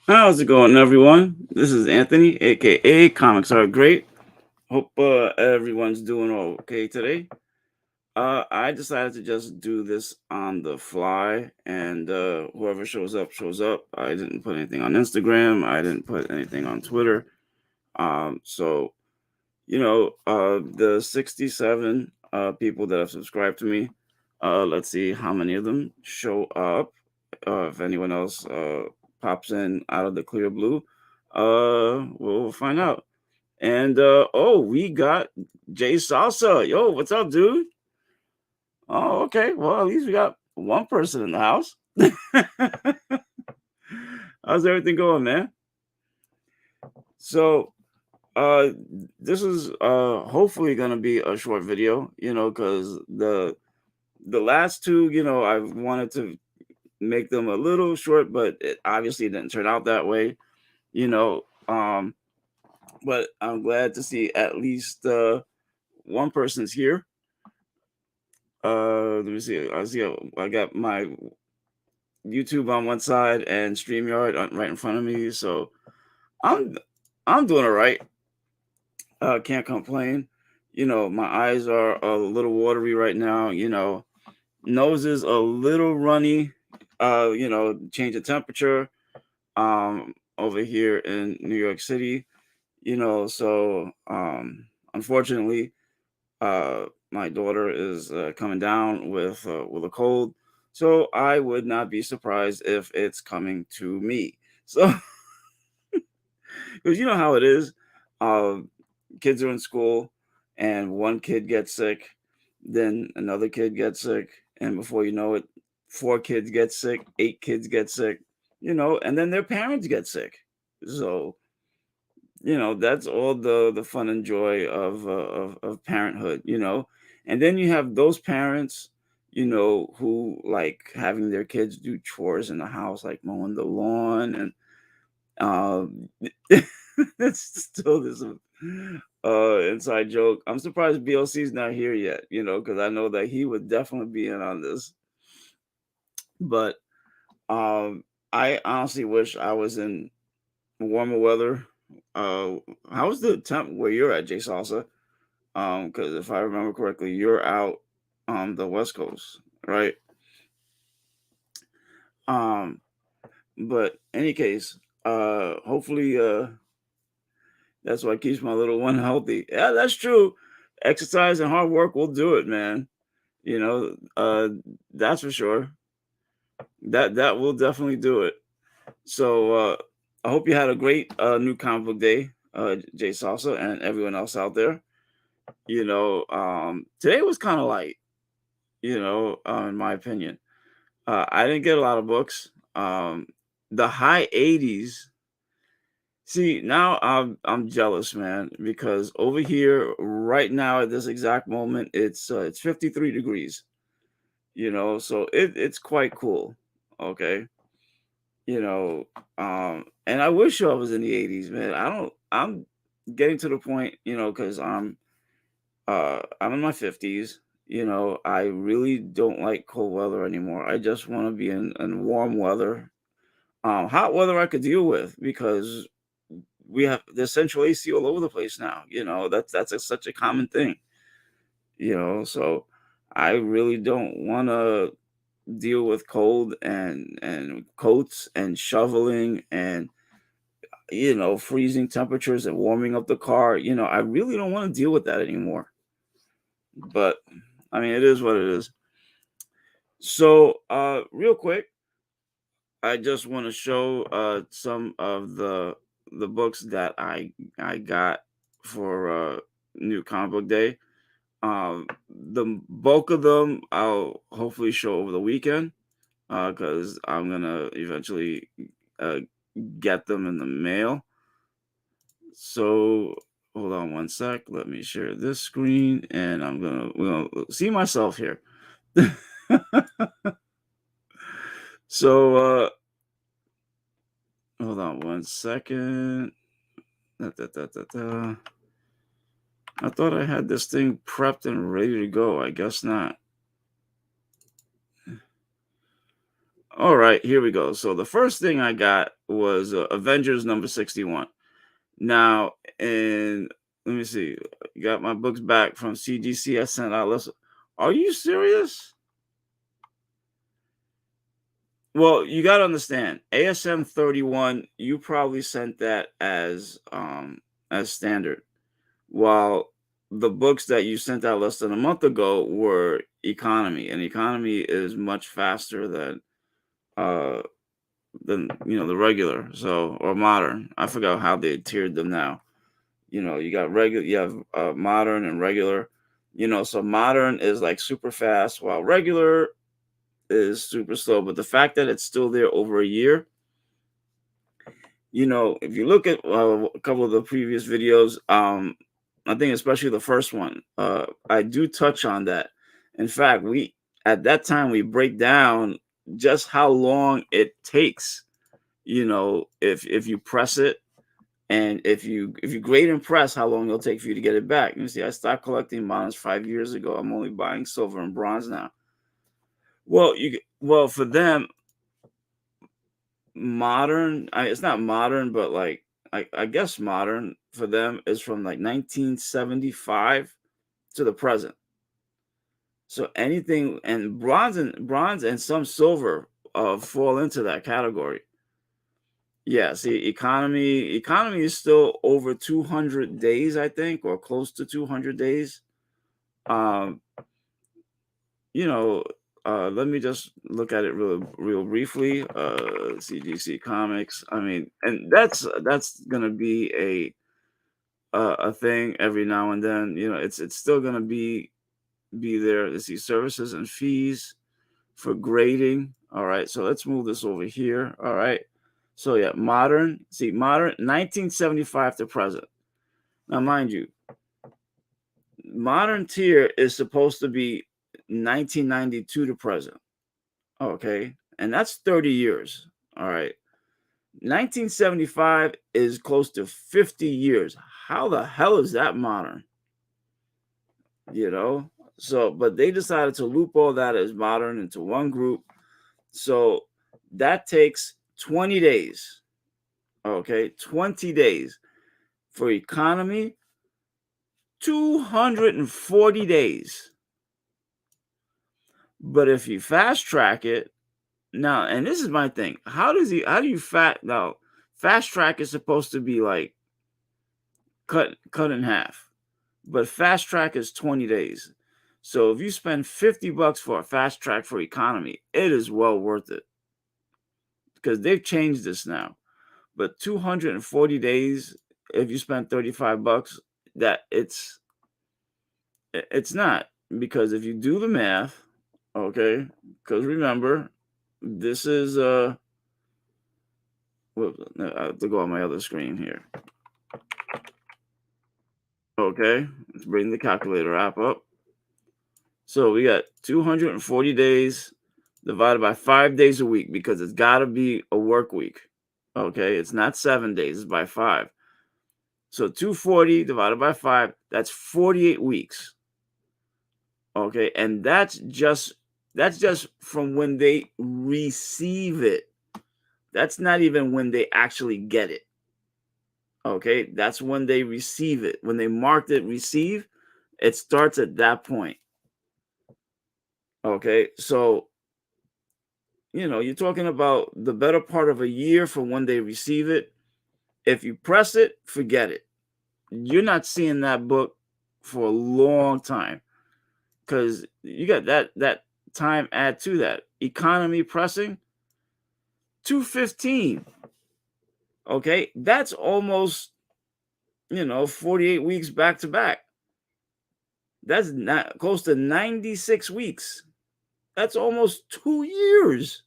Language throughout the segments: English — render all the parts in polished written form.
How's it going, everyone? This is Anthony, aka Comics Are Great. Hope everyone's doing okay today. I decided to just do this on the fly, and whoever shows up, shows up. I didn't put anything on Instagram. I didn't put anything on Twitter. So the 67 people that have subscribed to me. Let's see how many of them show up. If anyone else pops in out of the clear blue, we'll find out. And oh, we got Jay Salsa. Yo, what's up, dude? Oh, okay. Well, at least we got one person in the house. How's everything going, man? So, uh, this is hopefully gonna be a short video, because the last two, I wanted to make them a little short, but it obviously didn't turn out that way, you know. But I'm glad to see at least one person's here. Let me see. I got my YouTube on one side and StreamYard right in front of me, so I'm I'm doing all right. Can't complain. My eyes are a little watery right now. Nose is a little runny. Change of temperature. Over here in New York City. So unfortunately, my daughter is coming down with a cold, so I would not be surprised if it's coming to me. So, because you know how it is, uh, kids are in school, and one kid gets sick, then another kid gets sick, and before you know it, four kids get sick, eight kids get sick, and then their parents get sick. So that's all the fun and joy of parenthood, and then you have those parents, who like having their kids do chores in the house, like mowing the lawn, and um that's still this inside joke. I'm surprised BLC's not here yet, because I know that he would definitely be in on this. But I honestly wish I was in warmer weather. uh how's the temp where you're at, Jay Salsa? Because if I remember correctly, you're out on the West Coast, right? Um, but any case, hopefully, that's what keeps my little one healthy. Yeah, that's true. Exercise and hard work will do it, man. You know, uh, that's for sure. That will definitely do it. So, I hope you had a great new comic book day, Jay Salsa, and everyone else out there. Today was kind of light, in my opinion. I didn't get a lot of books. The high 80s. See, now I'm jealous, man, because over here right now at this exact moment it's 53 degrees, so it's quite cool. Okay. You know, and I wish I was in the 80s, man. I'm getting to the point, cuz I'm in my 50s. I really don't like cold weather anymore. I just want to be in warm weather. Hot weather I could deal with because we have the central AC all over the place now. That's such a common thing. So I really don't want to deal with cold and coats and shoveling and freezing temperatures and warming up the car. I really don't want to deal with that anymore. But I mean, it is what it is. So, real quick, I just want to show some of the books that I got for New Comic Book Day. The bulk of them I'll hopefully show over the weekend because I'm gonna eventually uh, get them in the mail. So hold on one sec. Let me share this screen, and we're gonna see myself here. So hold on one second. Da, da, da, da, da. I thought I had this thing prepped and ready to go. I guess not. All right, here we go. So the first thing I got was Avengers number 61. Now, and let me see. You got my books back from CGC. I sent out. Listen, are you serious? Well, you got to understand, ASM 31. You probably sent that as standard, while the books that you sent out less than a month ago were economy, and economy is much faster uh than the regular, so, or modern. I forgot how they tiered them now. You got regular, you have modern and regular. So modern is like super fast, while regular is super slow. But the fact that it's still there over a year, if you look at a couple of the previous videos, I think especially the first one, I do touch on that. In fact, we at that time we break down just how long it takes. If you press it, and if you grade and press, how long it'll take for you to get it back. You see, I stopped collecting models 5 years ago. I'm only buying silver and bronze now. Well, for them, modern, it's not modern, but like I guess modern for them is from like 1975 to the present. So anything, and bronze and some silver fall into that category. Yeah, see, economy is still over 200 days, I think, or close to 200 days. Um, you know, Let me just look at it real briefly. CGC Comics. I mean, and that's gonna be a thing every now and then. It's still gonna be there. Let's see, services and fees for grading. All right, so let's move this over here. All right. So yeah, modern. See, modern 1975 to present. Now, mind you, modern tier is supposed to be 1992 to present. Okay, and that's 30 years. All right. 1975 is close to 50 years. How the hell is that modern? You know? So, but they decided to loop all that as modern into one group. So that takes 20 days. Okay, 20 days. For economy, 240 days. But if you fast track it, now, and this is my thing. How do you fast track is supposed to be like cut in half. But fast track is 20 days. So if you spend $50 for a fast track for economy, it is well worth it. Because they've changed this now. But 240 days, if you spend $35, that it's not. Because if you do the math, okay, because remember, this is I have to go on my other screen here. Okay, let's bring the calculator app up. So we got 240 days divided by 5 days a week, because it's got to be a work week. Okay, it's not 7 days, it's by 5. So 240 divided by 5, that's 48 weeks. Okay, and that's just from when they receive it. That's not even when they actually get it. Okay, that's when they receive it. When they marked it receive, it starts at that point. Okay, so you're talking about the better part of a year from when they receive it. If you press it, forget it. You're not seeing that book for a long time, because you got that time add to that. Economy pressing 215. Okay, that's almost 48 weeks back to back. That's not close to 96 weeks. That's almost 2 years.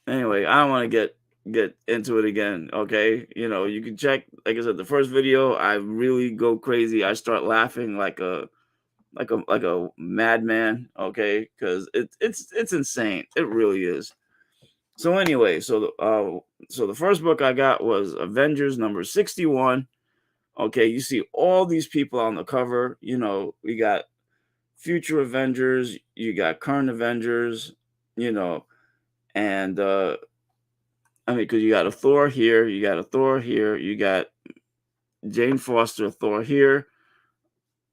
Anyway, I don't want to get into it again. Okay, you can check. Like I said, the first video, I really go crazy. I start laughing like a madman. Okay, because it's insane. It really is. So anyway, so the first book I got was Avengers number 61. Okay, you see all these people on the cover. We got future Avengers, you got current Avengers, And I mean, because you got a Thor here, you got a Thor here, you got Jane Foster Thor here,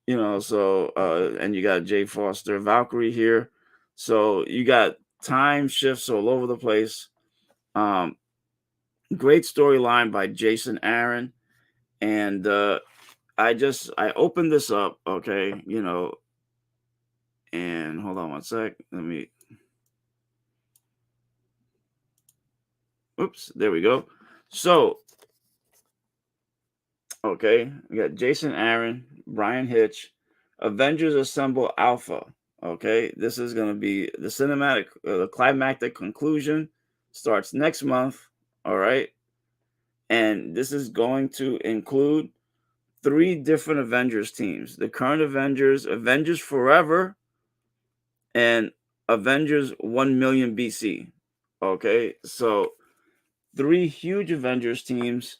so and you got Jane Foster Valkyrie here. So you got time shifts all over the place. Um, Great storyline by Jason Aaron. And I opened this up, okay, and hold on one sec. Oops, there we go. So, okay, we got Jason Aaron, Brian Hitch, Avengers Assemble Alpha. Okay, this is going to be the climactic conclusion starts next month. All right, and this is going to include three different Avengers teams: the current Avengers, Avengers Forever, and Avengers 1 million BC. Okay, so three huge Avengers teams.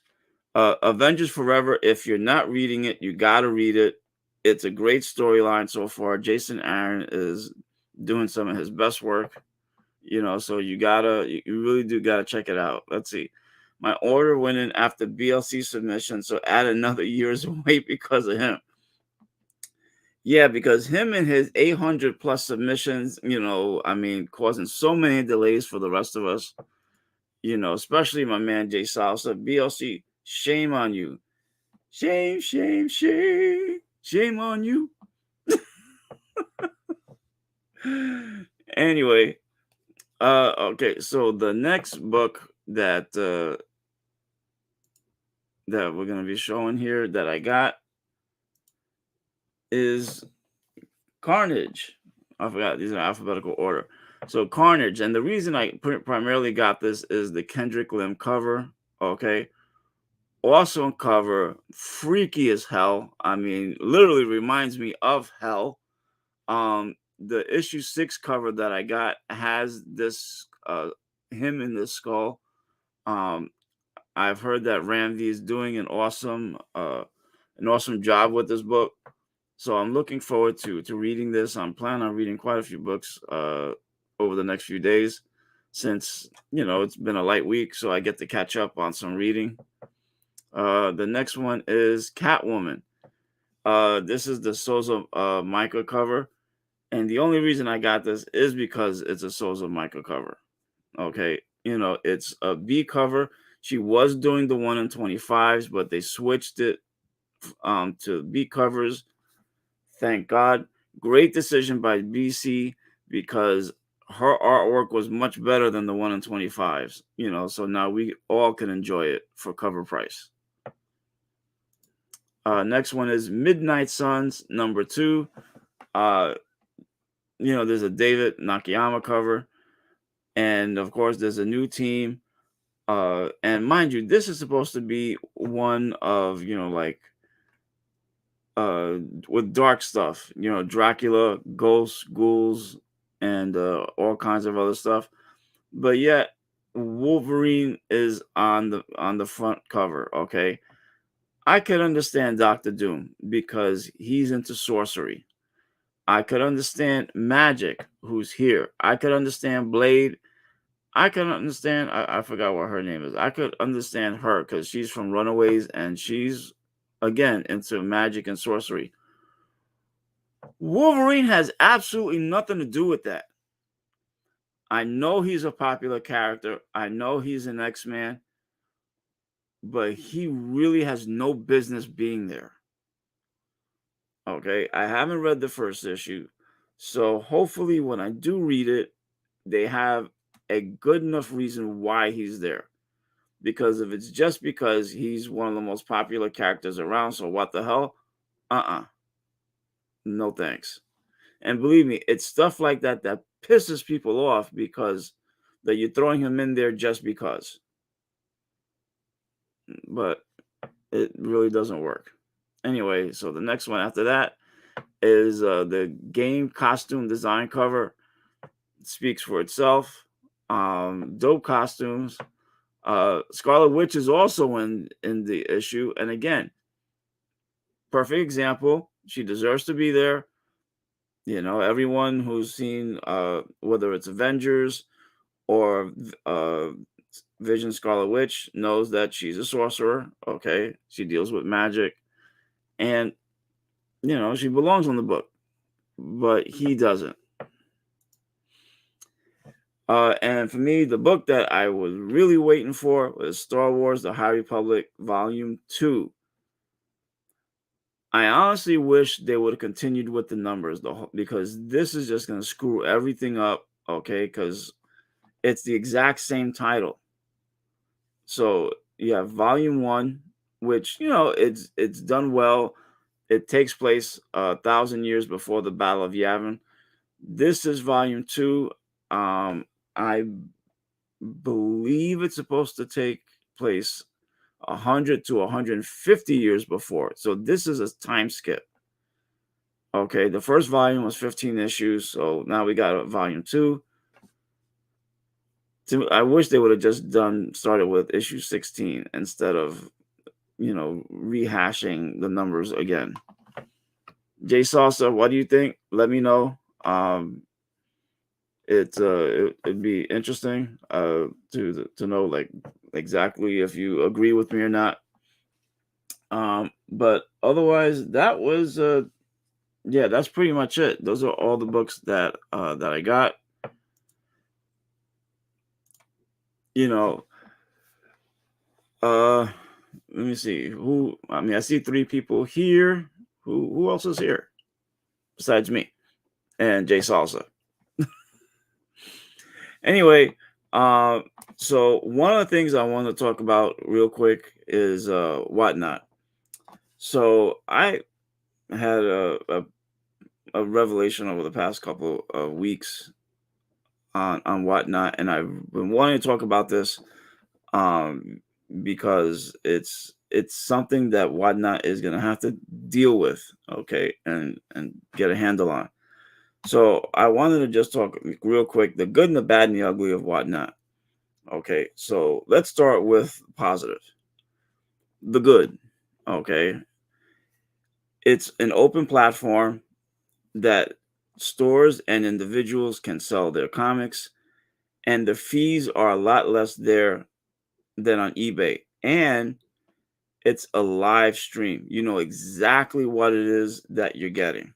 Avengers Forever, if you're not reading it, you got to read it. It's a great storyline so far. Jason Aaron is doing some of his best work, so you really do gotta check it out. Let's see. My order went in after BLC submission, so add another year's wait because of him. Yeah, because him and his 800 plus submissions, I mean, causing so many delays for the rest of us, especially my man Jay Salsa. BLC, shame on you. Shame, shame, shame. Shame on you. Anyway, okay, so the next book that we're gonna be showing here that I got is Carnage. I forgot these are alphabetical order. So Carnage, and the reason I primarily got this is the Kendrick Lim cover. Okay, awesome cover, freaky as hell. I mean, literally reminds me of hell. The issue 6 cover that I got has this him in the skull. Um, I've heard that Randy is doing an awesome job with this book. So I'm looking forward to reading this. I'm planning on reading quite a few books over the next few days, since it's been a light week, so I get to catch up on some reading. The next one is Catwoman. This is the Souza Micah cover, and the only reason I got this is because it's a Souza Micah cover. Okay, it's a B cover. She was doing the 1 in 25s, but they switched it to B covers. Thank God. Great decision by BC, because her artwork was much better than the 1 in 25s, so now we all can enjoy it for cover price. Next one is Midnight Suns #2. There's a David Nakayama cover, and of course there's a new team. And mind you, this is supposed to be one of, like with dark stuff, Dracula, ghosts, ghouls, and all kinds of other stuff. But yet Wolverine is on the front cover. Okay, I could understand Doctor Doom because he's into sorcery. I could understand Magic, who's here. I could understand Blade. I could understand. I forgot what her name is. I could understand her because she's from Runaways and she's again into magic and sorcery. Wolverine has absolutely nothing to do with that. I know he's a popular character. I know he's an X-Man, but he really has no business being there. Okay, I haven't read the first issue, so hopefully when I do read it, they have a good enough reason why he's there. Because if it's just because he's one of the most popular characters around, so what the hell? No thanks. And believe me, it's stuff like that that pisses people off, because that you're throwing him in there just because. But it really doesn't work. Anyway, so the next one after that is the game costume design cover. It speaks for itself. Dope costumes. Scarlet Witch is also in the issue, and again, perfect example. She deserves to be there. Everyone who's seen whether it's Avengers or Vision Scarlet Witch knows that she's a sorcerer. Okay, she deals with magic, and she belongs on the book, but he doesn't. And for me, the book that I was really waiting for was Star Wars: The High Republic Volume 2. I honestly wish they would have continued with the numbers, because this is just going to screw everything up, okay? Because it's the exact same title. So you have Volume 1, which, it's done well. It takes place 1,000 years before the Battle of Yavin. This is Volume 2. I believe it's supposed to take place 100 to 150 years before. So this is a time skip. Okay, the first volume was 15 issues, so now we got a volume 2. I wish they would have just started with issue 16 instead of, rehashing the numbers again. Jay Salsa, what do you think? Let me know. It'd be interesting to know, like, exactly if you agree with me or not. But otherwise, that was yeah, that's pretty much it. Those are all the books that I got. You know, let me see I see 3 people here. Who else is here besides me and Jay Salsa? Anyway, so one of the things I want to talk about real quick is Whatnot. So I had a revelation over the past couple of weeks on Whatnot, and I've been wanting to talk about this because it's something that Whatnot is going to have to deal with, okay, and get a handle on. So I wanted to just talk real quick, the good and the bad and the ugly of Whatnot. Okay, so let's start with positive. The good, okay. It's an open platform that stores and individuals can sell their comics, and the fees are a lot less there than on eBay. And it's a live stream. You know exactly what it is that you're getting.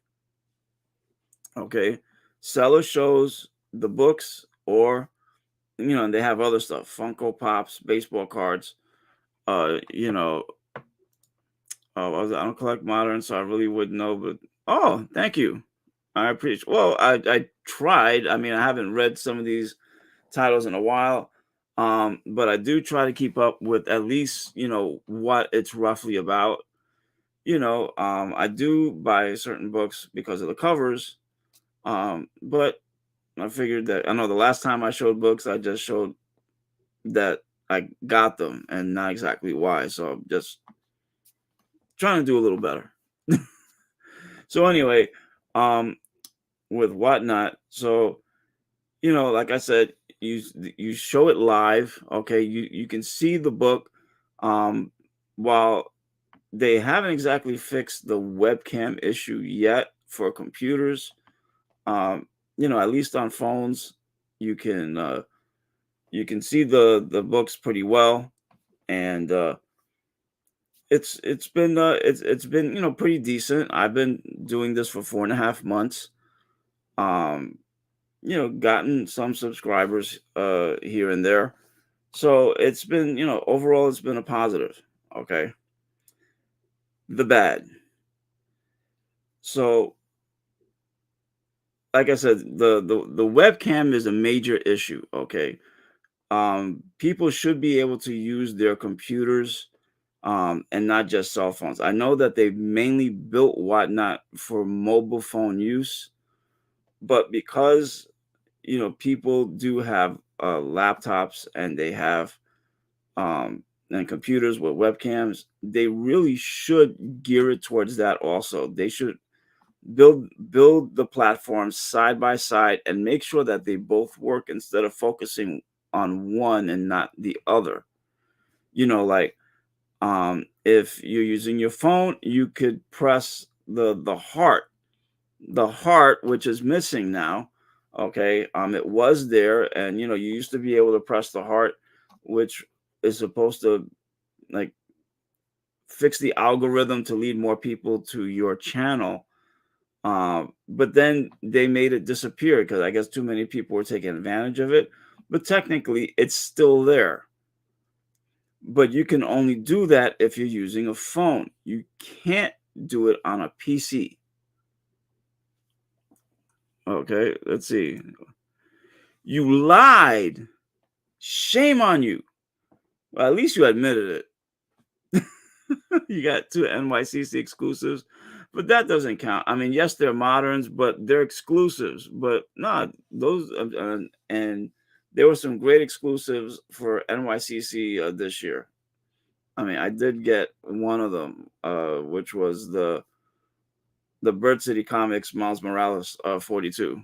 Okay. Seller shows the books, or and they have other stuff, Funko Pops, baseball cards. Uh, you know, I don't collect modern, so I really wouldn't know. But oh, thank you. I appreciate. Well, I tried. I mean, I haven't read some of these titles in a while, but I do try to keep up with at least what it's roughly about. I do buy certain books because of the covers, but I figured that I know the last time I showed books, I just showed that I got them and not exactly why. So I'm just trying to do a little better. So anyway, um, with Whatnot, so like I said, you show it live. Okay, you can see the book. While they haven't exactly fixed the webcam issue yet for computers, at least on phones, you can see the books pretty well, and it's been pretty decent. I've been doing this for 4.5 months. Um, gotten some subscribers here and there. So it's been, overall it's been a positive. Okay. The bad. So like I said, the webcam is a major issue. Okay. People should be able to use their computers and not just cell phones. I know that they've mainly built Whatnot for mobile phone use, but because people do have laptops, and they have and computers with webcams, they really should gear it towards that also. They should build the platforms side by side and make sure that they both work instead of focusing on one and not the other. Like, if you're using your phone, you could press the heart, which is missing now, Okay, it was there, and you used to be able to press the heart, which is supposed to like fix the algorithm to lead more people to your channel. But then they made it disappear because I guess too many people were taking advantage of it. But technically, it's still there. But you can only do that if you're using a phone. You can't do it on a PC. Okay, let's see. You lied. Shame on you. Well, at least you admitted it. You got two NYCC exclusives, but that doesn't count. I mean, yes, they're moderns, but they're exclusives. But nah, those and there were some great exclusives for NYCC this year. I mean, I did get one of them, which was the Bird City Comics Miles Morales 42.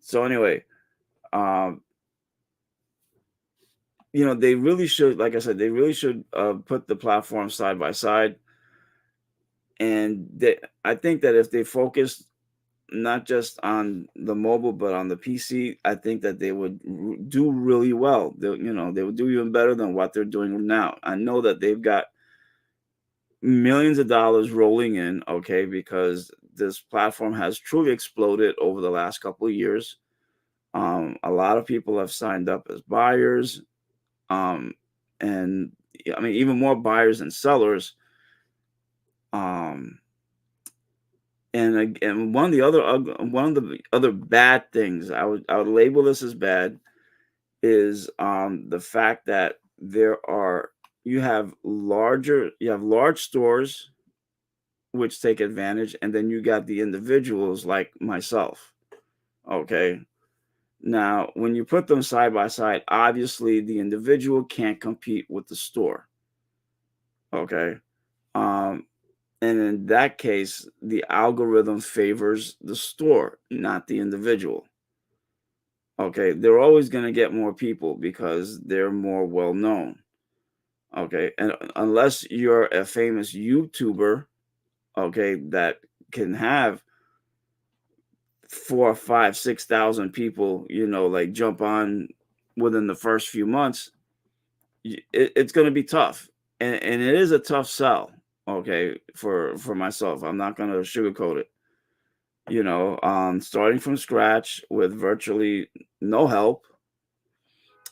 So anyway, um, they really should, like I said, they really should put the platform side by side. And I think that if they focused not just on the mobile but on the PC, I think that they would do really well. They would do even better than what they're doing now. I know that they've got millions of dollars rolling in, okay, because this platform has truly exploded over the last couple of years. A lot of people have signed up as buyers, um, and I mean even more buyers than sellers. Um, and one of the other bad things I would label this as bad is the fact that you have large stores which take advantage, and then you got the individuals like myself. Okay. Now, when you put them side by side, obviously the individual can't compete with the store. Okay. Um, and in that case, the algorithm favors the store, not the individual. Okay. They're always going to get more people because they're more well known. Okay. And unless you're a famous YouTuber, okay, that can have 4, 5, 6,000 people, like jump on within the first few months, it's going to be tough, and it is a tough sell. Okay, for myself, I'm not going to sugarcoat it. Starting from scratch with virtually no help.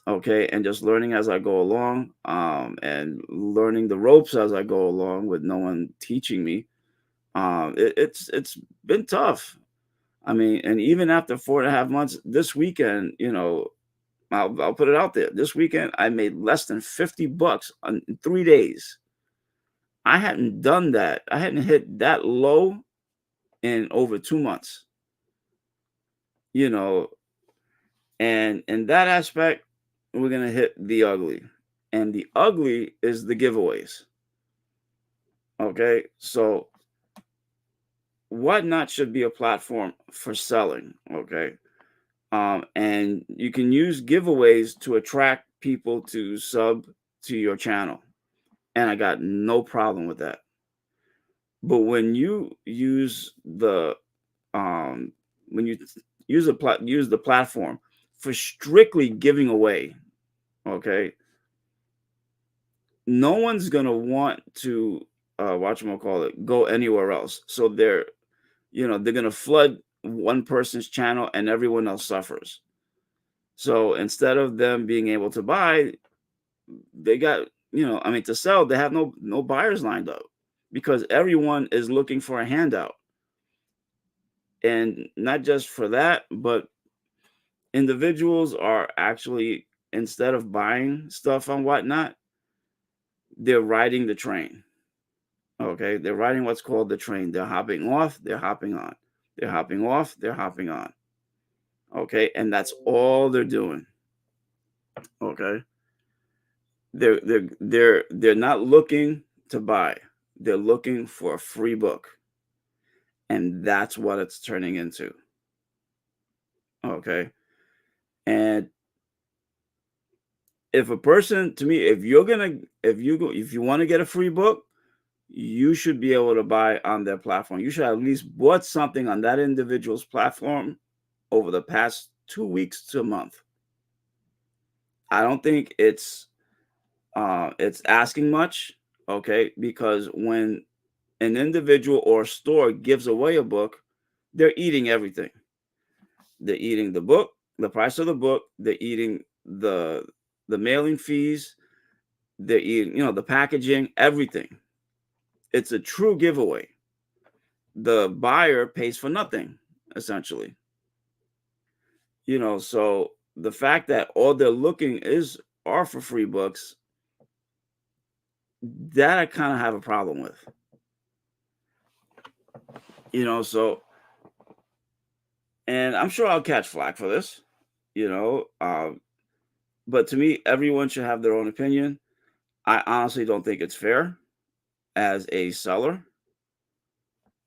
Okay, and just learning as I go along, and learning the ropes as I go along with no one teaching me. It's been tough. I mean, and even after 4.5 months, this weekend, I'll put it out there. This weekend, I made less than $50 in 3 days. I hadn't done that. I hadn't hit that low in over 2 months. You know, and in that aspect, we're gonna hit the ugly, and the ugly is the giveaways. Okay, so Whatnot should be a platform for selling. Okay, and you can use giveaways to attract people to sub to your channel, and I got no problem with that. But um when you use the platform for strictly giving away, okay, no one's gonna want to go anywhere else. So they're gonna flood one person's channel and everyone else suffers. So instead of them being able to buy, they got, I mean, to sell, they have no buyers lined up because everyone is looking for a handout. And not just for that, but individuals are actually, instead of buying stuff on Whatnot, they're riding the train. Okay, they're riding what's called the train. They're hopping off, they're hopping on. They're hopping off, they're hopping on. Okay, and that's all they're doing. Okay. They're not looking to buy. They're looking for a free book. And that's what it's turning into. Okay. And if a person, to me, if you want to get a free book, you should be able to buy on their platform. You should have at least bought something on that individual's platform, over the past 2 weeks to a month. I don't think it's asking much, okay? Because when an individual or store gives away a book, they're eating everything. They're eating the book, the price of the book, they're eating the mailing fees, they're eating, the packaging, everything. It's a true giveaway. The buyer pays for nothing, essentially. So the fact that all they're looking are for free books, that I kind of have a problem with. So, and I'm sure I'll catch flack for this, you know. But to me, everyone should have their own opinion. I honestly don't think it's fair as a seller.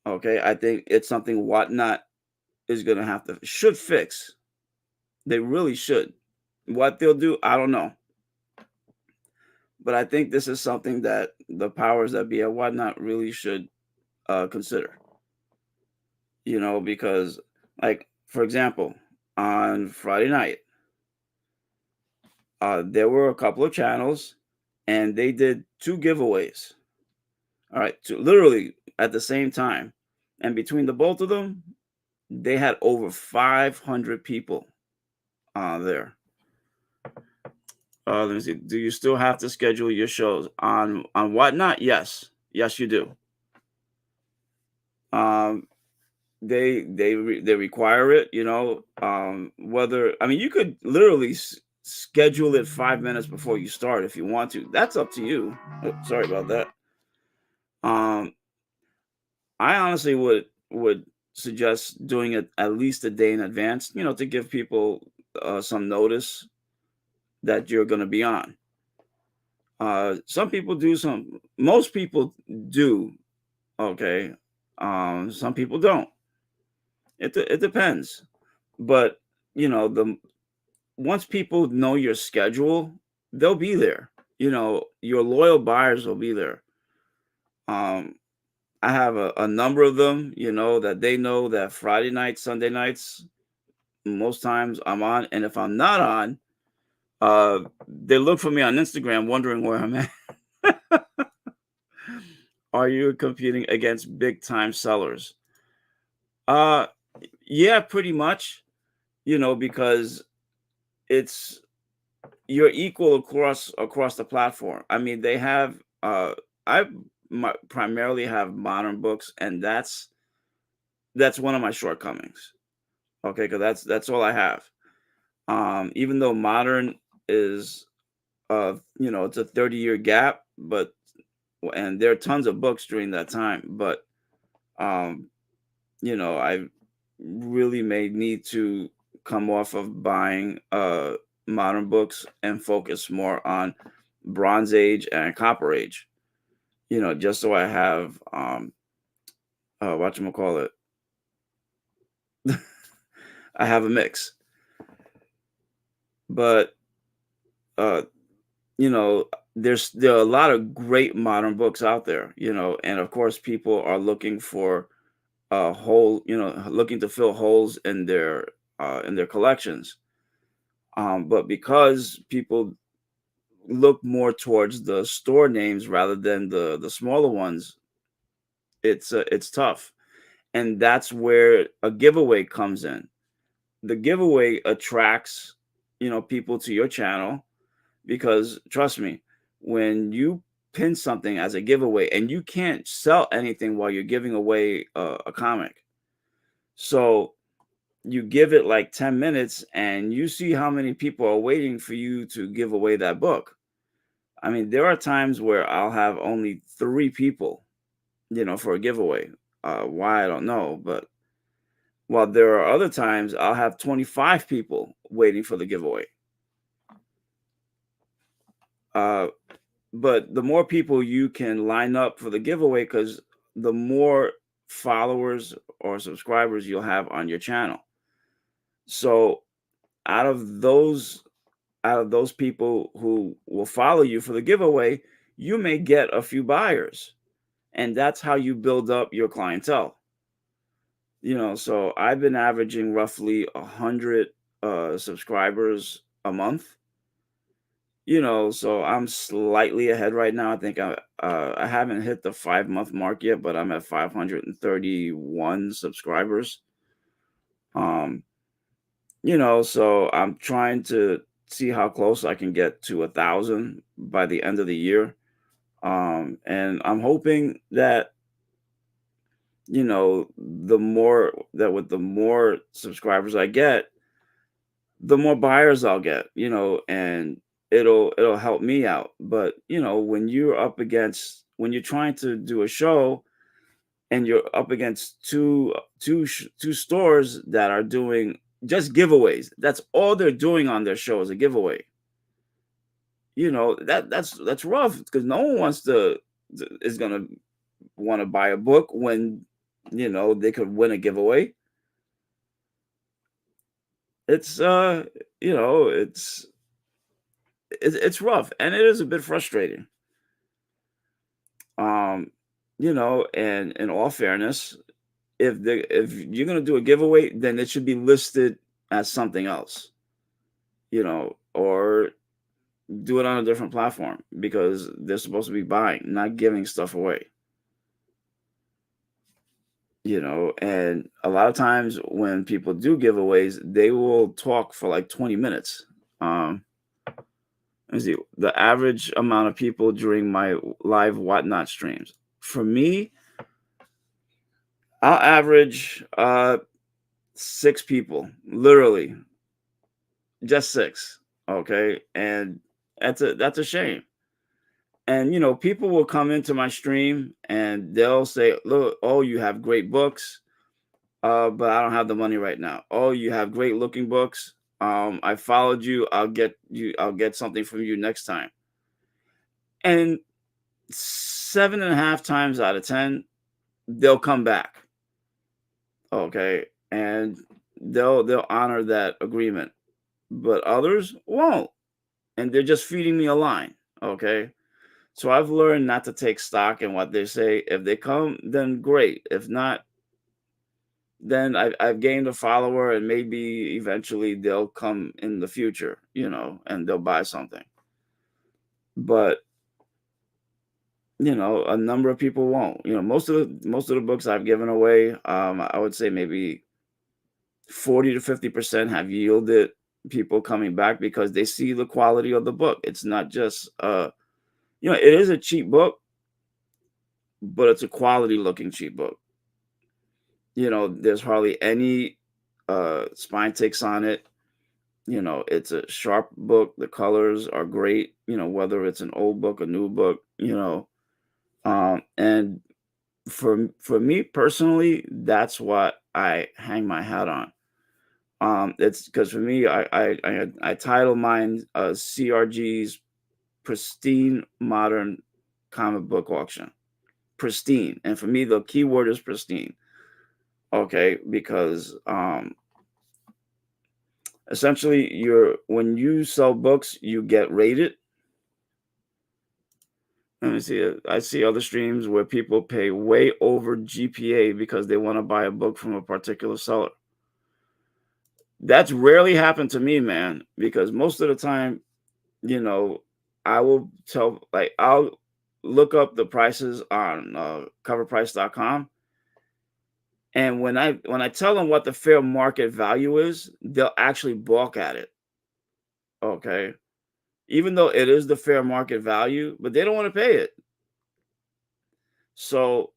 Okay, I think it's something Whatnot is gonna should fix. They really should. What they'll do, I don't know. But I think this is something that the powers that be at Whatnot really should consider. Because, like, for example, on Friday night, there were a couple of channels, and they did two giveaways. All right, literally at the same time, and between the both of them, they had over 500 people there. Let me see. Do you still have to schedule your shows on Whatnot? Yes, yes, you do. They require it. Whether you could literally schedule it 5 minutes before you start if you want to. That's up to you. Oh, sorry about that. I honestly would suggest doing it at least a day in advance. To give people some notice that you're going to be on. Some people do, most people do. Okay. Some people don't. It depends. But once people know your schedule, they'll be there. Your loyal buyers will be there. I have a number of them, that they know that Friday nights, Sunday nights, most times I'm on. And if I'm not on, they look for me on Instagram wondering where I'm at. Are you competing against big time sellers? Yeah, pretty much, because you're equal across the platform. They have I primarily have modern books, and that's one of my shortcomings. Okay, because that's all I have. Even though modern is it's a 30-year gap, and there are tons of books during that time, but I really may need to come off of buying modern books and focus more on Bronze Age and Copper Age, just so I have whatchamacallit. I have a mix. But there are a lot of great modern books out there, and of course people are looking for looking to fill holes in their collections. But because people look more towards the store names rather than the smaller ones, it's tough. And that's where a giveaway comes in. The giveaway attracts, people to your channel, because trust me, when you pin something as a giveaway, and you can't sell anything while you're giving away a comic. So you give it like 10 minutes and you see how many people are waiting for you to give away that book. There are times where I'll have only 3 people, for a giveaway. Why, I don't know. But while there are other times I'll have 25 people waiting for the giveaway. But the more people you can line up for the giveaway, because the more followers or subscribers you'll have on your channel. So out of those people who will follow you for the giveaway, you may get a few buyers, and that's how you build up your clientele. So I've been averaging roughly 100 subscribers a month. So I'm slightly ahead right now. I think I haven't hit the 5 month mark yet, but I'm at 531 subscribers. Um, so I'm trying to see how close I can get to 1,000 by the end of the year. And I'm hoping that, with the more subscribers I get, the more buyers I'll get, and it'll help me out. But, when you're trying to do a show and you're up against two stores that are doing just giveaways. That's all they're doing on their show is a giveaway. That's rough because no one is gonna want to buy a book when they could win a giveaway. It's you know, it's rough and it is a bit frustrating. Um, and in all fairness, if you're gonna do a giveaway, then it should be listed as something else, or do it on a different platform because they're supposed to be buying, not giving stuff away. And a lot of times when people do giveaways, they will talk for like 20 minutes. Let me see the average amount of people during my live whatnot streams. For me, I'll average 6 people, literally just 6. Okay, and that's a shame. And people will come into my stream and they'll say, "Look, oh, you have great books, but I don't have the money right now. Oh, you have great looking books. I followed you. I'll get something from you next time." And 7.5 times out of 10, they'll come back. Okay, and they'll honor that agreement, but others won't, and they're just feeding me a line. Okay. So I've learned not to take stock in what they say. If they come, then great. If not, then I've gained a follower, and maybe eventually they'll come in the future, and they'll buy something. But a number of people won't. Most of the books I've given away, I would say maybe 40 to 50% have yielded people coming back because they see the quality of the book. It's not just it is a cheap book, but it's a quality looking cheap book. There's hardly any spine ticks on it. It's a sharp book. The colors are great, whether it's an old book, a new book, and for me personally, that's what I hang my hat on. It's because for me, I title mine CRG's pristine modern comic book auction. Pristine, and for me, the keyword is pristine. Okay, because essentially when you sell books, you get rated. Let me see. I see other streams where people pay way over GPA because they want to buy a book from a particular seller. That's rarely happened to me, man, because most of the time, you know, I will I'll look up the prices on coverprice.com. And when I tell them what the fair market value is, they'll actually balk at it. Okay. Even though it is the fair market value, but they don't want to pay it. So,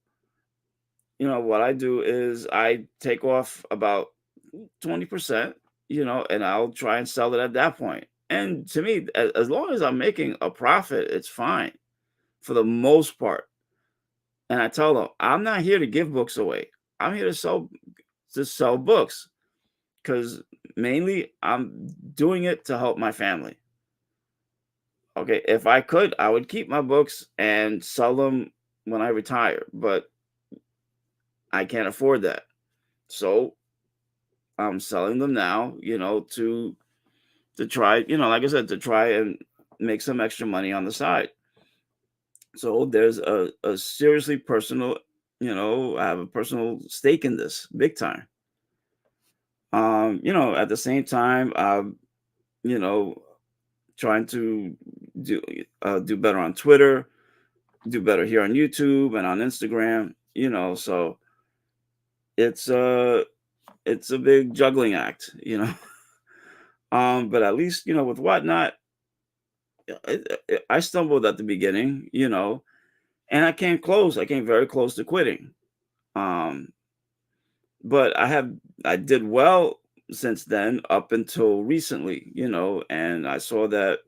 what I do is I take off about 20%, and I'll try and sell it at that point. And to me, as long as I'm making a profit, it's fine for the most part. And I tell them, I'm not here to give books away. I'm here to sell books because mainly I'm doing it to help my family. Okay, if I could, I would keep my books and sell them when I retire, but I can't afford that. So I'm selling them now, to try, like I said, to try and make some extra money on the side. So there's a seriously personal I have a personal stake in this big time. At the same time, you know, trying to do do better on Twitter, do better here on YouTube and on Instagram. So it's a it's a big juggling act. But at least with Whatnot, I stumbled at the beginning, and I came close. I came very close to quitting. Um, but I did well since then up until recently, and I saw that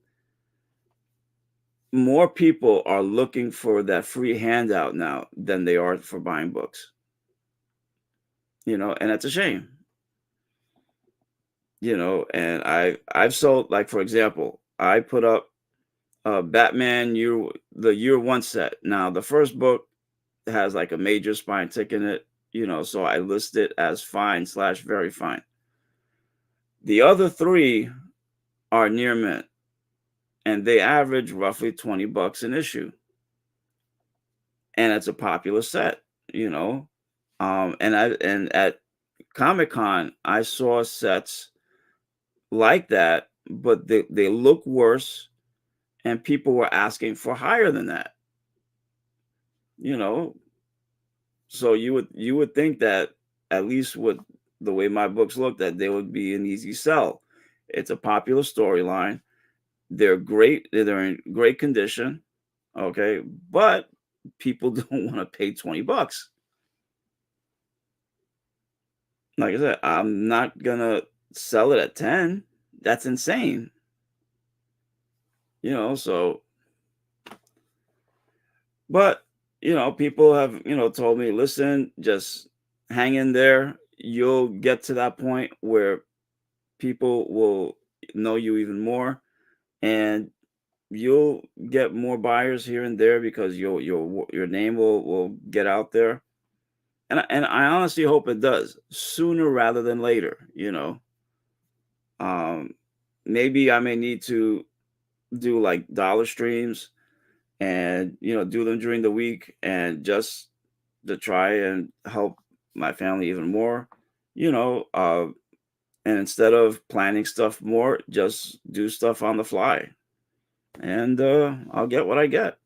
more people are looking for that free handout now than they are for buying books, and that's a shame, and I've sold, like, for example, I put up Batman the year one set. Now the first book has like a major spine tick in it, so I list it as fine slash very fine. The other three are near mint, and they average roughly $20 an issue. And it's a popular set, you know. And at Comic-Con, I saw sets like that, but they look worse, and people were asking for higher than that, you know. So you would think that, at least with the way my books look, that they would be an easy sell. It's a popular storyline. They're great. They're in great condition. Okay, but people don't want to pay $20. Like I said, I'm not gonna sell it at 10. That's insane. So, but people have, told me, listen, just hang in there. You'll get to that point where people will know you even more, and you'll get more buyers here and there because your name will get out there. And I honestly hope it does sooner rather than later. Um, Maybe I may need to do like dollar streams, and do them during the week, and just to try and help my family even more. You know, uh, and instead of planning stuff more, just do stuff on the fly, and I'll get what I get.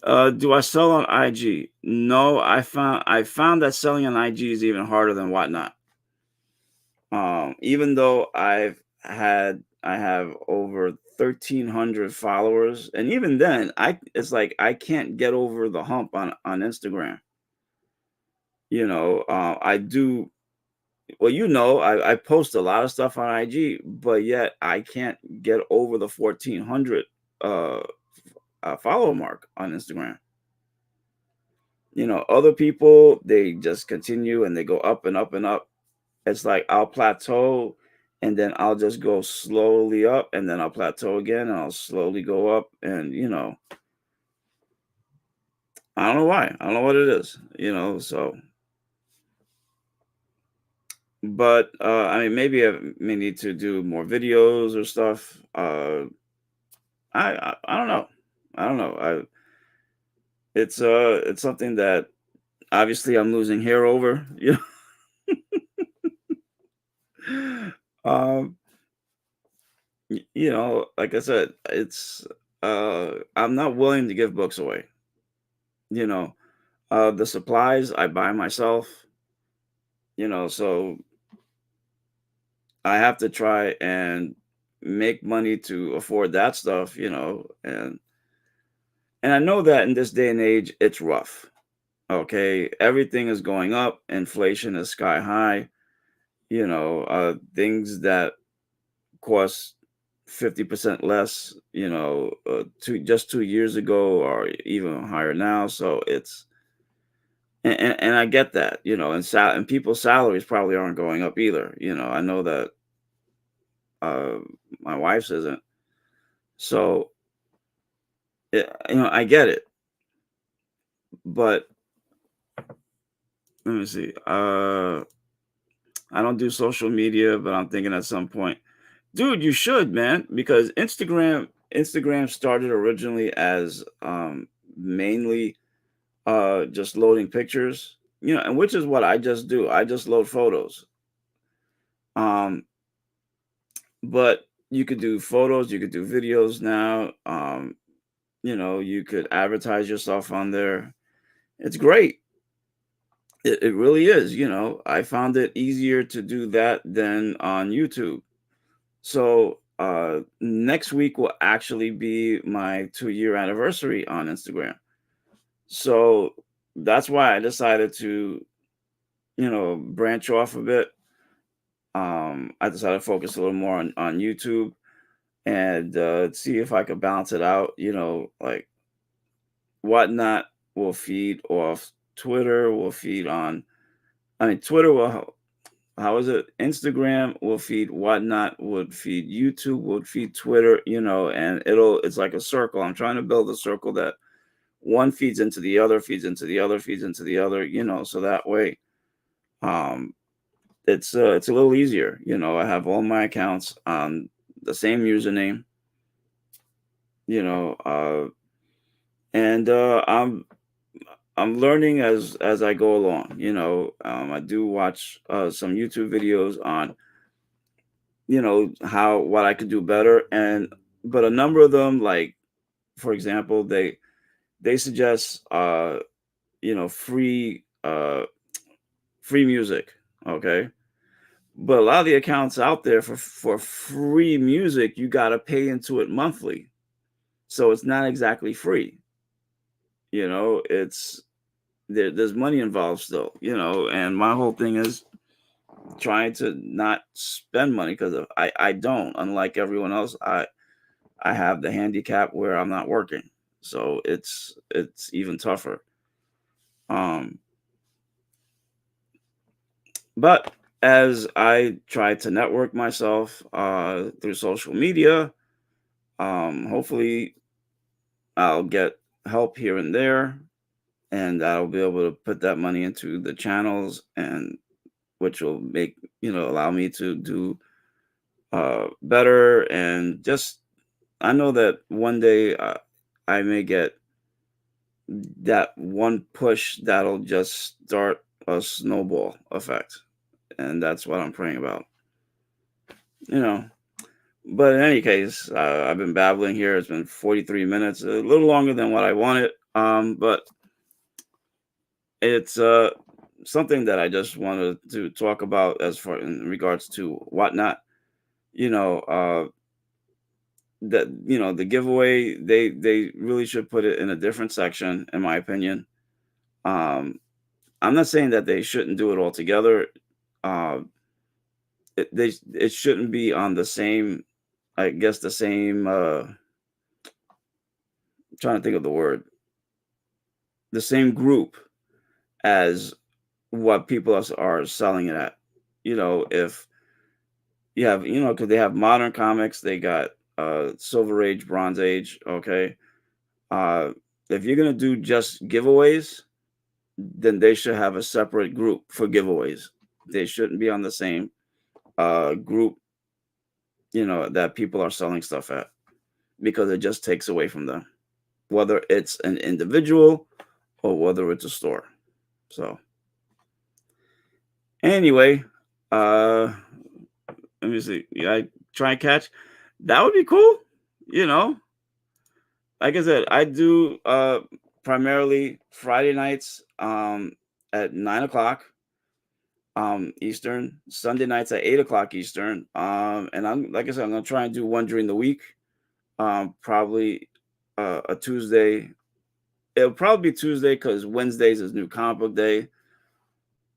Do I sell on IG? No, I found that selling on IG is even harder than Whatnot. Even though I have over 1,300 followers, and even then, it's like I can't get over the hump on Instagram. I do well. I post a lot of stuff on IG, but yet I can't get over the 1,400 uh, follow mark on Instagram. Other people, they just continue and they go up and up and up. It's like I'll plateau, and then I'll just go slowly up, and then I'll plateau again, and I'll slowly go up. And I don't know why. I don't know what it is, so. But I mean, maybe I may need to do more videos or stuff. I don't know. I don't know. It's something that obviously I'm losing hair over. Um, like I said, I'm not willing to give books away. You know, the supplies I buy myself. So I have to try and make money to afford that stuff. And I know that in this day and age, it's rough. Okay, everything is going up. Inflation is sky high. Things that cost 50% less, just 2 years ago, or even higher now. So and I get that, and people's salaries probably aren't going up either. I know that uh, my wife's isn't. So I get it, but let me see. I don't do social media, but I'm thinking at some point, dude, you should, man, because Instagram started originally as mainly just loading pictures, and which is what I just do. I just load photos. Um, but you could do photos, you could do videos now. You could advertise yourself on there. It's great. It really is. I found it easier to do that than on YouTube. So next week will actually be my 2-year anniversary on Instagram. So that's why I decided to, branch off a bit. I decided to focus a little more on YouTube and see if I could balance it out. Like Whatnot will feed off Twitter, will feed on, I mean, Twitter will, how is it? Instagram will feed Whatnot, would feed YouTube, would feed Twitter, and it's like a circle. I'm trying to build a circle that one feeds into the other, feeds into the other, feeds into the other, so that way, um, it's a little easier. I have all my accounts on the same username, you know, and I'm learning as I go along. I do watch some YouTube videos on how what I could do better, but a number of them, like for example, they suggest free music, okay, but a lot of the accounts out there for free music, you got to pay into it monthly, so it's not exactly free. It's there's money involved still, and my whole thing is trying to not spend money because I don't, unlike everyone else. I have the handicap where I'm not working, so it's even tougher. Um, but as I try to network myself through social media, hopefully I'll get help here and there, and I'll be able to put that money into the channels, and which will allow me to do better, and just I know that one day I may get that one push that'll just start a snowball effect, and that's what I'm praying about. You know, but in any case, I've been babbling here. It's been 43 minutes, a little longer than what I wanted. But it's something that I just wanted to talk about as far in regards to Whatnot. You know, that the giveaway, they really should put it in a different section, in my opinion. Um, I'm not saying that they shouldn't do it all together. Uh, it shouldn't be on the same, I guess the same. Trying to think of the word, the same group as what people are selling it at. If you have, because they have modern comics, they got Silver Age, Bronze Age. Okay, uh, if you're gonna do just giveaways, then they should have a separate group for giveaways. They shouldn't be on the same group, that people are selling stuff at, because it just takes away from them, whether it's an individual or whether it's a store. So anyway, uh, let me see. Yeah, I try and catch. That would be cool. You know, like I said, I do primarily Friday nights at 9 o'clock Eastern, Sunday nights at 8 o'clock Eastern. And I'm like I said, I'm gonna try and do one during the week. Probably a Tuesday. It'll probably be Tuesday because Wednesdays is New Comic Book Day.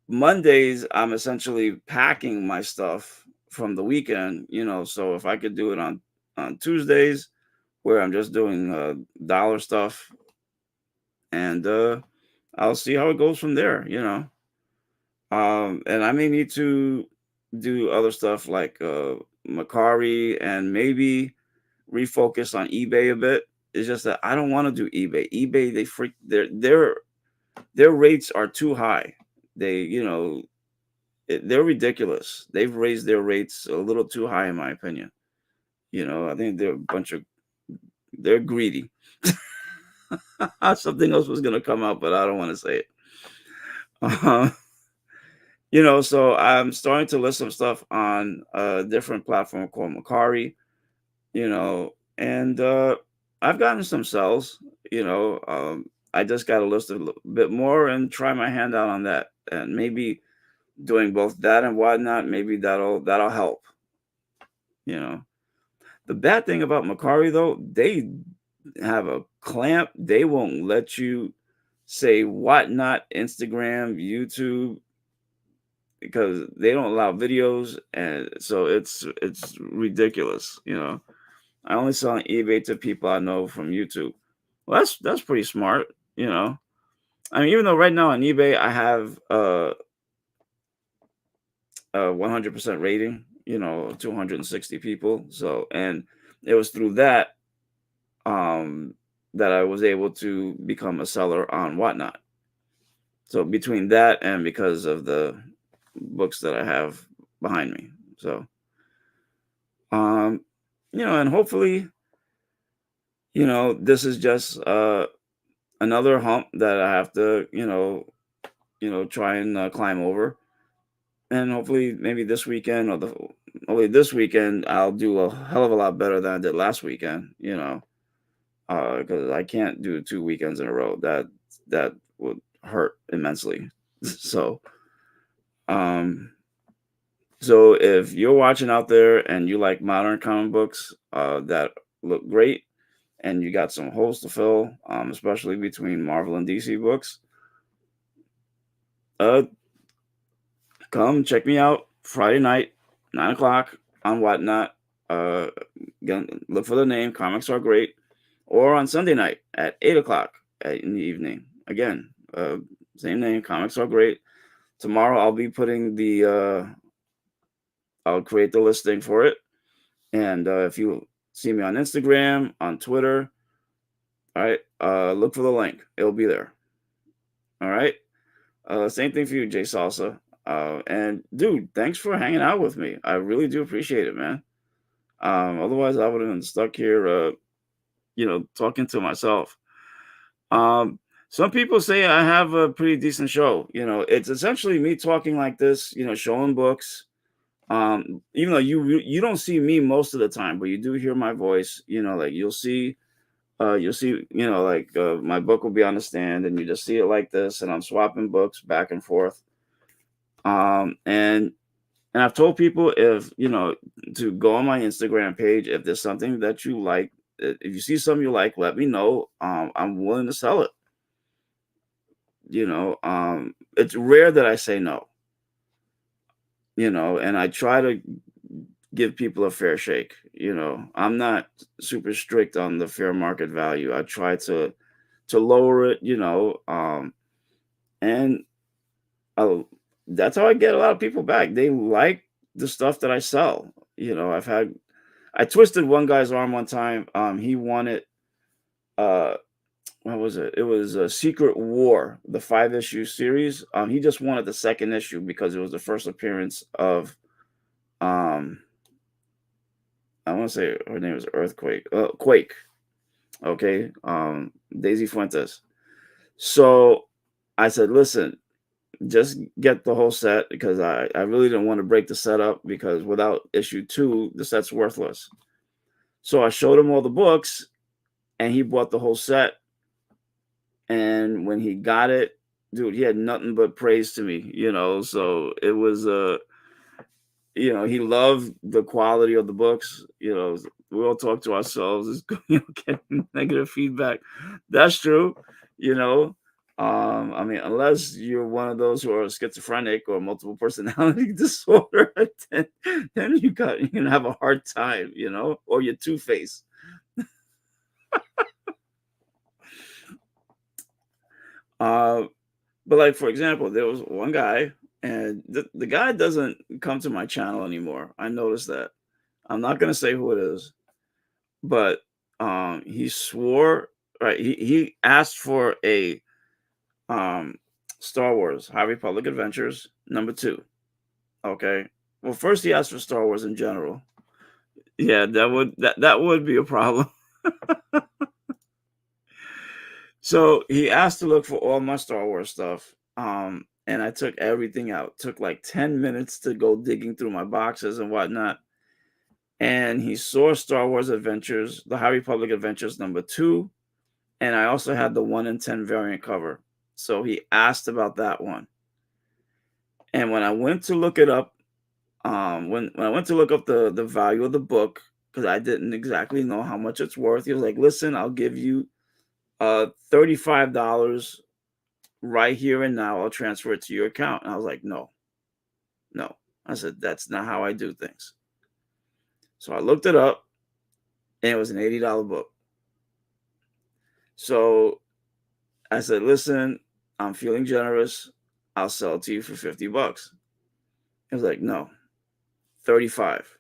Mondays, I'm essentially packing my stuff from the weekend, so if I could do it on Tuesdays, where I'm just doing dollar stuff, and I'll see how it goes from there, and I may need to do other stuff like Macari, and maybe refocus on eBay a bit. It's just that I don't want to do eBay. eBay, they freak their rates are too high. They, they're ridiculous. They've raised their rates a little too high, in my opinion. I think they're greedy. Something else was gonna come out, but I don't want to say it. Uh, so I'm starting to list some stuff on a different platform called Macari, and I've gotten some sales. I just got to list a bit more and try my hand out on that, and maybe doing both that and whatnot. Maybe that'll help. You know, the bad thing about Macari though, they have a clamp. They won't let you say whatnot, Instagram, YouTube, because they don't allow videos, and so it's ridiculous. I only sell on eBay to people I know from YouTube. Well, that's pretty smart. I mean, even though right now on eBay I have a 100% rating, 260 people. So, and it was through um that I was able to become a seller on Whatnot. So between that and because of the books that I have behind me. So, um, and hopefully, this is just another hump that I have to, try and climb over. And hopefully, maybe this weekend or only this weekend, I'll do a hell of a lot better than I did last weekend. Because I can't do 2 weekends in a row. That would hurt immensely. So, um, so if you're watching out there and you like modern comic books that look great, and you got some holes to fill, especially between Marvel and DC books, uh, come check me out Friday night, 9 o'clock on Whatnot. Uh, Again, look for the name Comics Are Great, or on Sunday night at 8 o'clock in the evening. Again, same name, Comics Are Great. Tomorrow I'll be putting I'll create the listing for it, and if you see me on Instagram, on Twitter, all right, look for the link. It'll be there. All right. Same thing for you, Jay Salsa. And dude, thanks for hanging out with me. I really do appreciate it, man. Otherwise I would have been stuck here, talking to myself. Um, some people say I have a pretty decent show. It's essentially me talking like this, showing books. Even though you don't see me most of the time, but you do hear my voice. Like you'll see, like my book will be on the stand, and you just see it like this, and I'm swapping books back and forth. And I've told people, if to go on my Instagram page, if there's something that you like, if you see something you like, let me know. I'm willing to sell it. It's rare that I say no. And I try to give people a fair shake. I'm not super strict on the fair market value. I try to lower it. And I, that's how I get a lot of people back. They like the stuff that I sell. I twisted one guy's arm one time. He wanted uh what was it? It was a Secret War, the 5-issue series. He just wanted the second issue because it was the first appearance of um I want to say her name was Quake. Okay. Daisy Fuentes. So I said, listen, just get the whole set, because I really didn't want to break the set up, because without issue 2, the set's worthless. So I showed him all the books, and he bought the whole set. And when he got it, dude, he had nothing but praise to me, So it was he loved the quality of the books. We all talk to ourselves, getting negative feedback. That's true. you know. I mean, unless you're one of those who are schizophrenic or multiple personality disorder, then you can have a hard time, or you're two-faced. Uh, but like, for example, there was one guy, and the guy doesn't come to my channel anymore. I noticed that. I'm not gonna say who it is, but he swore, right. He asked for a um Star Wars High Republic Adventures #2. Okay. Well, first he asked for Star Wars in general. Yeah, that would be a problem. So he asked to look for all my Star Wars stuff. And I took everything out. Took like 10 minutes to go digging through my boxes and whatnot. And he saw Star Wars Adventures, the High Republic Adventures #2, and I also had the 1 in 10 variant cover. So he asked about that one. And when I went to look it up, when I went to look up the value of the book, because I didn't exactly know how much it's worth, he was like, "Listen, I'll give you $35 right here and now. I'll transfer it to your account." And I was like, "No, no." I said, "That's not how I do things." So I looked it up, and it was an $80 book. So I said, "Listen, I'm feeling generous. I'll sell it to you for $50." He was like, "No, 35."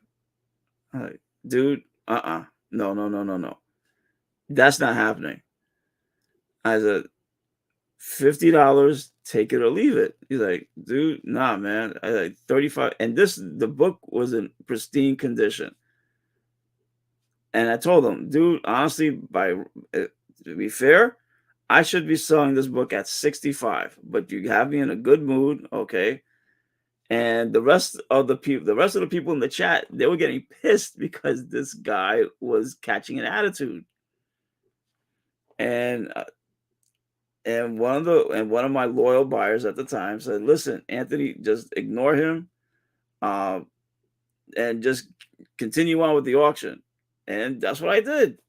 I'm like, "Dude, no, no, no, no, no. That's not happening." I said, $50, take it or leave it. He's like, "Dude, nah, man." I like 35. And the book was in pristine condition. And I told him, "Dude, honestly, to be fair, I should be selling this book at 65, but you have me in a good mood, okay?" And the rest of the people in the chat, they were getting pissed because this guy was catching an attitude. And one of my loyal buyers at the time said, "Listen, Anthony, just ignore him, um, and just continue on with the auction." And that's what I did.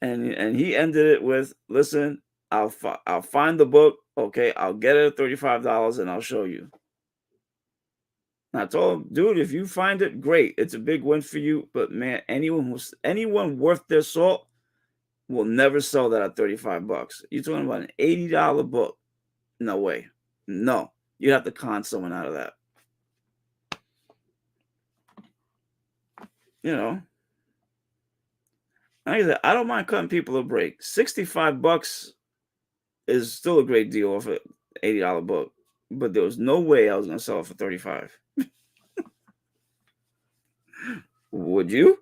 And he ended it with, "Listen, I'll find the book, okay? I'll get it at $35 and I'll show you." And I told him, "Dude, if you find it, great. It's a big win for you. But man, anyone worth their salt will never sell that at 35 bucks. You're talking about an $80 book. No way. No. You'd have to con someone out of that. You know, like I said, I don't mind cutting people a break. 65 bucks is still a great deal off an $80 book. But there was no way I was gonna sell it for 35. Would you?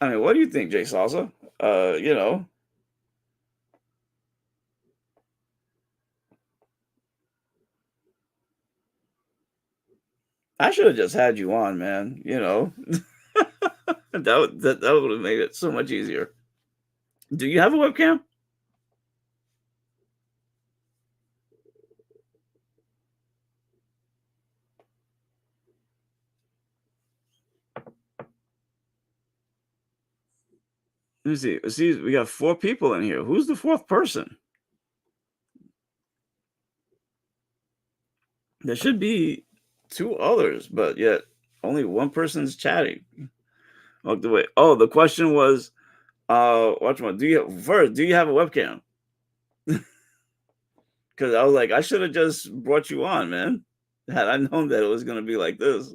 I mean, what do you think, Jay Salsa? You know, I should have just had you on, man. You know, that would have made it so much easier. Do you have a webcam? Let me see. See, we got 4 people in here. Who's the fourth person? There should be 2 others, but yet only one person's chatting. Walked away. Oh, the question was, watch one. Do you have a webcam? Because I was like, I should have just brought you on, man. Had I known that it was gonna be like this.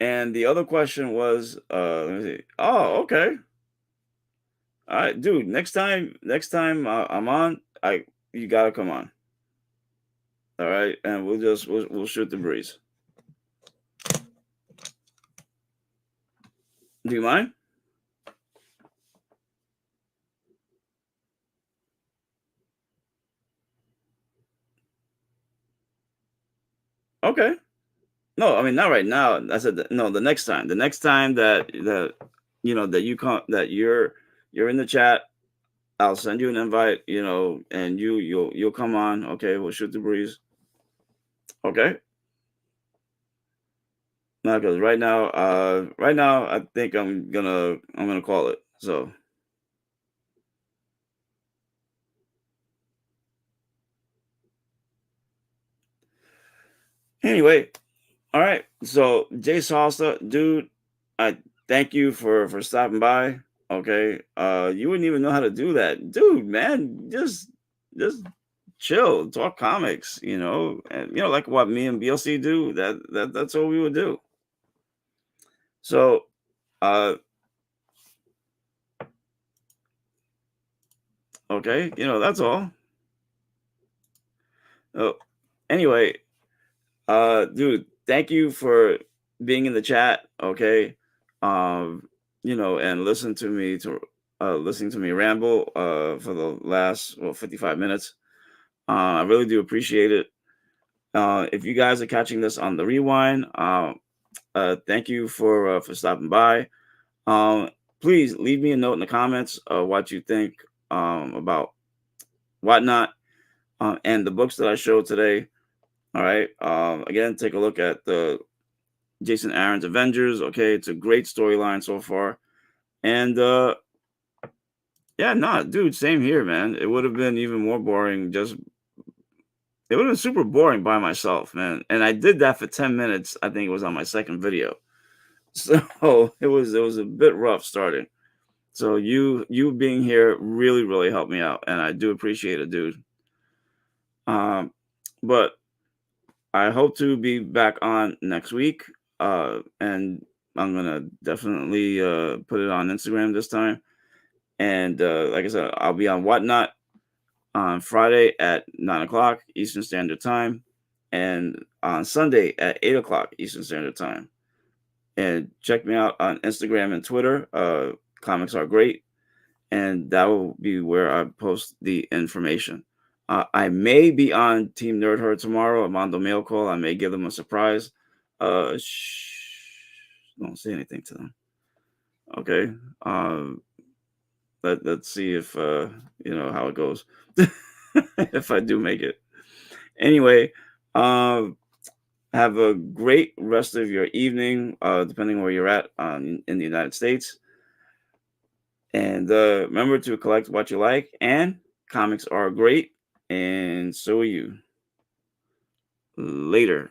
And the other question was, let me see. Oh, okay. All right, dude. Next time I'm on, you gotta come on. All right, and we'll shoot the breeze. Do you mind? Okay. No, I mean not right now. I said no. The next time. The next time that you come that you're in the chat, I'll send you an invite. And you'll come on. Okay, we'll shoot the breeze. Okay. No, because right now, I think I'm gonna call it. So anyway, all right. So Jay Salsa, dude, I thank you for stopping by. Okay. You wouldn't even know how to do that, dude. Man, just chill, talk comics. And like what me and BLC do. That's all we would do. So, uh, Okay, that's all. Oh, anyway, dude, thank you for being in the chat. Okay, and listening to me ramble for the last 55 minutes. I really do appreciate it. If you guys are catching this on the rewind, thank you for stopping by. Please leave me a note in the comments what you think about Whatnot and the books that I showed today. All right. Again, take a look at the Jason Aaron's Avengers. Okay, it's a great storyline so far. And yeah, nah, dude, same here, man. It would have been even more boring. It would have been super boring by myself, man. And I did that for 10 minutes. I think it was on my second video. So it was a bit rough starting. So you being here really, really helped me out, and I do appreciate it, dude. But I hope to be back on next week. And I'm gonna definitely put it on Instagram this time. And like I said, I'll be on Whatnot on Friday at 9 o'clock Eastern Standard Time, and on Sunday at 8 o'clock Eastern Standard Time. And check me out on Instagram and Twitter. ComicsRGreat, and that will be where I post the information. I may be on Team Nerd Herd tomorrow. I'm on the mail call. I may give them a surprise. Don't say anything to them. Okay. Let's see if how it goes. If I do make it. Anyway, have a great rest of your evening, depending where you're at in the United States. And remember to collect what you like, and comics are great, and so are you. Later.